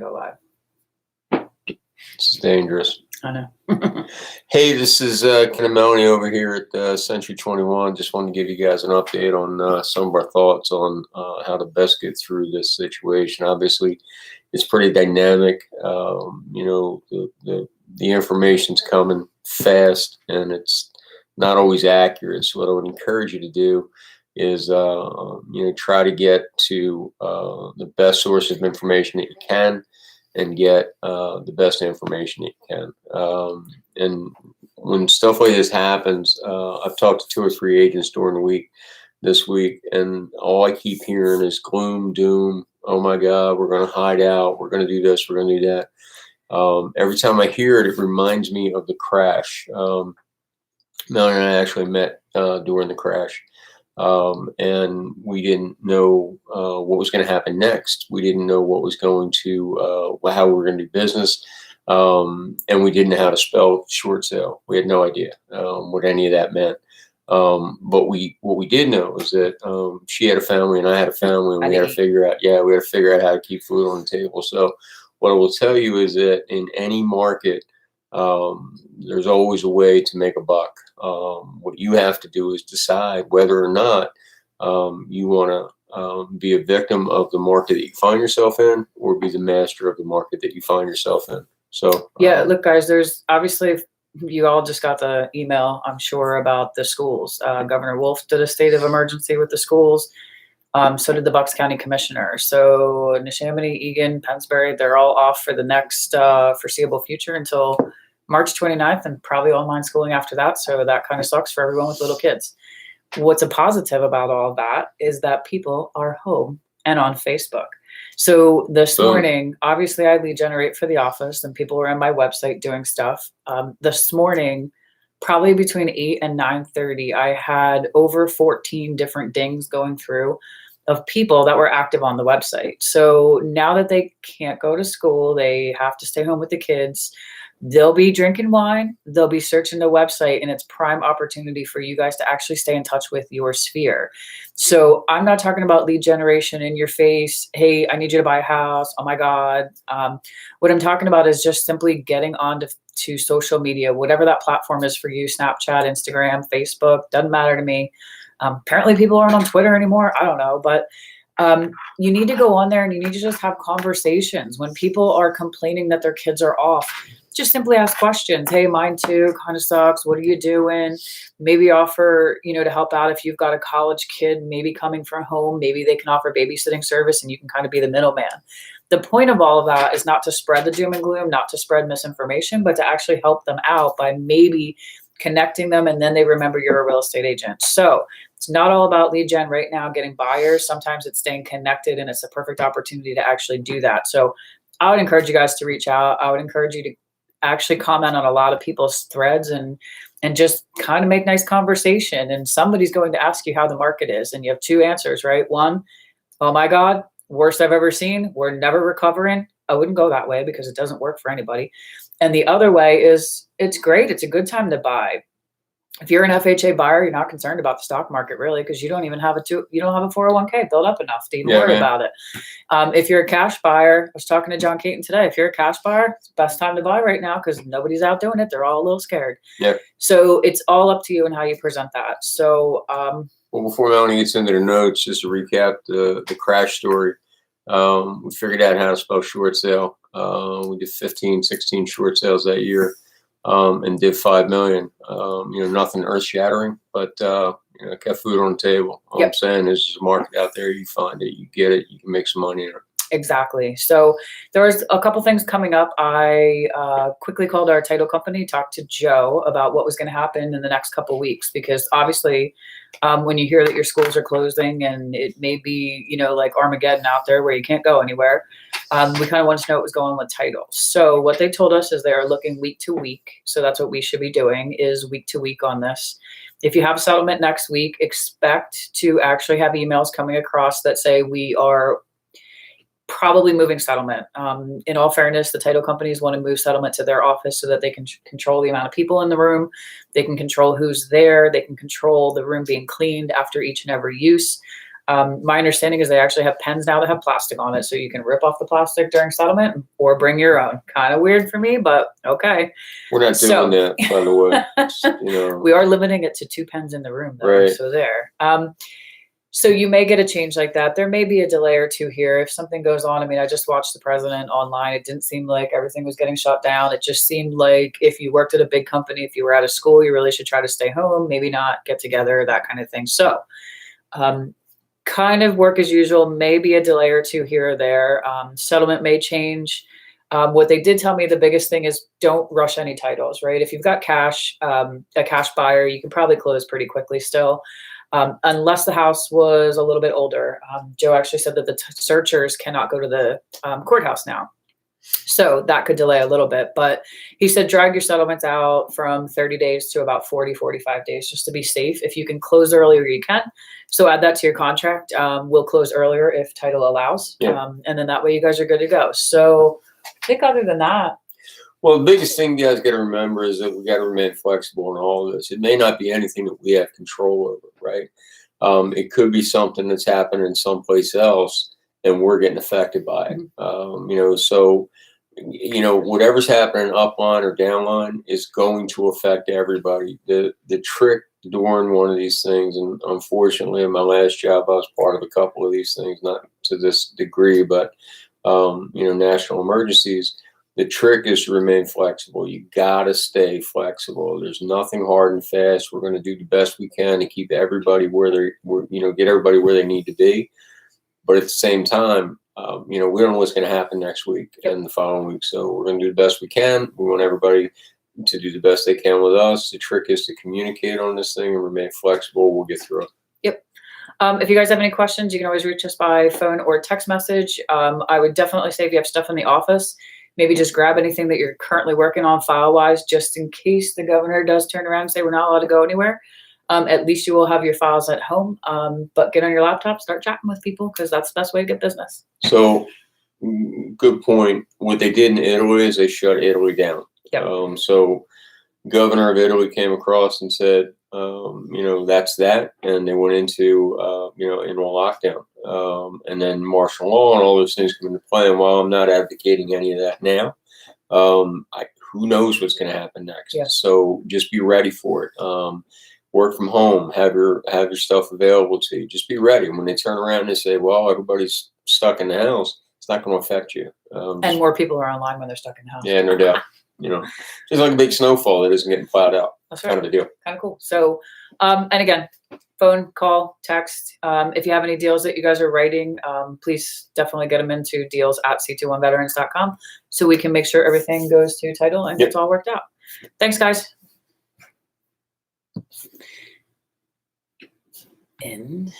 go live. It's dangerous. I know. Hey, this is Ken Melanie over here at Century 21. Just wanted to give you guys an update on some of our thoughts on how to best get through this situation. Obviously, it's pretty dynamic. The information's coming fast, and it's not always accurate. So what I would encourage you to do is try to get to the best source of information that you can, and get the best information that you can. And when stuff like this happens, I've talked to 2 or 3 agents during the week this week, and all I keep hearing is gloom, doom. Oh my God, we're going to hide out. We're going to do this. We're going to do that. Every time I hear it, it reminds me of the crash. Melanie and I actually met during the crash. And we didn't know what was going to happen next. We didn't know what was going to, how we were going to do business. And we didn't know how to spell short sale. We had no idea what any of that meant. But what we did know is that she had a family and I had a family, and we had to figure out how to keep food on the table. So what I will tell you is that in any market, there's always a way to make a buck. What you have to do is decide whether or not you want to be a victim of the market that you find yourself in, or be the master of the market that you find yourself in. So yeah, look, guys, there's obviously, you all just got the email, I'm sure, about the schools. Governor Wolf did a state of emergency with the schools. So did the Bucks County Commissioner. So Neshaminy, Eagan, Pennsbury, they're all off for the next foreseeable future until March 29th, and probably online schooling after that. So that kind of sucks for everyone with little kids. What's a positive about all that is that people are home and on Facebook. So this morning, obviously I lead generate for the office, and people were on my website doing stuff. This morning, probably between 8 and 9:30, I had over 14 different dings going through of people that were active on the website. So now that they can't go to school, they have to stay home with the kids. They'll be drinking wine, they'll be searching the website, and it's prime opportunity for you guys to actually stay in touch with your sphere. So I'm not talking about lead generation in your face. Hey, I need you to buy a house. Oh my God. What I'm talking about is just simply getting on to social media, whatever that platform is for you, Snapchat, Instagram, Facebook, doesn't matter to me. Apparently people aren't on Twitter anymore. I don't know, but you need to go on there and you need to just have conversations. When people are complaining that their kids are off, just simply ask questions. Hey, mine too, kind of sucks. What are you doing? Maybe offer, to help out if you've got a college kid, maybe coming from home, maybe they can offer babysitting service and you can kind of be the middleman. The point of all of that is not to spread the doom and gloom, not to spread misinformation, but to actually help them out by maybe connecting them, and then they remember you're a real estate agent. So it's not all about lead gen right now, getting buyers. Sometimes it's staying connected, and it's a perfect opportunity to actually do that. So I would encourage you guys to reach out. I would encourage you to actually comment on a lot of people's threads and just kind of make nice conversation. And somebody's going to ask you how the market is. And you have 2 answers, right? One, oh my God, worst I've ever seen. We're never recovering. I wouldn't go that way because it doesn't work for anybody. And the other way is it's great. It's a good time to buy. If you're an FHA buyer, you're not concerned about the stock market really, because you don't have a 401k built up enough to even worry about it. If you're a cash buyer, I was talking to John Caton today. If you're a cash buyer, it's the best time to buy right now because nobody's out doing it. They're all a little scared. Yeah. So it's all up to you and how you present that. So, well, before Melanie gets into the notes, just to recap the crash story, we figured out how to spell short sale. We did 15, 16 short sales that year. And did 5 million. Nothing earth shattering, but kept food on the table. All I'm saying is there's a market out there. You find it, you get it, you can make some money in it. Exactly. So there was a couple things coming up. I quickly called our title company, talked to Joe about what was going to happen in the next couple of weeks, because obviously when you hear that your schools are closing and it may be, like Armageddon out there where you can't go anywhere, we kind of wanted to know what was going on with title. So what they told us is they are looking week to week. So that's what we should be doing, is week to week on this. If you have a settlement next week, expect to actually have emails coming across that say we are probably moving settlement. In all fairness, the title companies want to move settlement to their office so that they can control the amount of people in the room. They can control who's there. They can control the room being cleaned after each and every use. My understanding is they actually have pens now that have plastic on it, so you can rip off the plastic during settlement or bring your own. Kind of weird for me, but okay. We're not doing that, by the way. We are limiting it to 2 pens in the room, though. Right. So there. So you may get a change like that. There may be a delay or two here if something goes on. I mean, I just watched the president online. It didn't seem like everything was getting shut down. It just seemed like if you worked at a big company, if you were out of school, you really should try to stay home, maybe not get together, that kind of thing. So kind of work as usual, maybe a delay or two here or there. Settlement may change. What they did tell me, the biggest thing is don't rush any titles, right? If you've got cash, a cash buyer, you can probably close pretty quickly still. Unless the house was a little bit older. Joe actually said that the searchers cannot go to the courthouse now. So that could delay a little bit. But he said drag your settlements out from 30 days to about 40, 45 days just to be safe. If you can close earlier, you can. So add that to your contract. We'll close earlier if title allows. Yeah. And then that way you guys are good to go. So I think other than that, well, the biggest thing you guys got to remember is that we got to remain flexible in all of this. It may not be anything that we have control over, right? It could be something that's happening someplace else and we're getting affected by it. So whatever's happening upline or downline is going to affect everybody. The trick during one of these things, and unfortunately in my last job, I was part of a couple of these things, not to this degree, but national emergencies. The trick is to remain flexible. You got to stay flexible. There's nothing hard and fast. We're going to do the best we can to keep everybody get everybody where they need to be. But at the same time, we don't know what's going to happen next week and the following week. So we're going to do the best we can. We want everybody to do the best they can with us. The trick is to communicate on this thing and remain flexible. We'll get through it. Yep. If you guys have any questions, you can always reach us by phone or text message. I would definitely say if you have stuff in the office, maybe just grab anything that you're currently working on file-wise, just in case the governor does turn around and say we're not allowed to go anywhere. At least you will have your files at home. But get on your laptop, start chatting with people, because that's the best way to get business. So, good point. What they did in Italy is they shut Italy down. Yep. So, governor of Italy came across and said, that's that, and they went into in a lockdown, and then martial law and all those things come into play. And while I'm not advocating any of that now, who knows what's going to happen next? Yeah. So just be ready for it. Work from home, have your stuff available to you. Just be ready. When they turn around and they say, "Well, everybody's stuck in the house," it's not going to affect you. And more people are online when they're stuck in the house. Yeah, no doubt. Just like a big snowfall that isn't getting plowed out. That's right. Kind of a deal. Kind of cool. So, and again, phone, call, text. If you have any deals that you guys are writing, please definitely get them into deals@c21veterans.com so we can make sure everything goes to title and gets all worked out. Thanks, guys. End.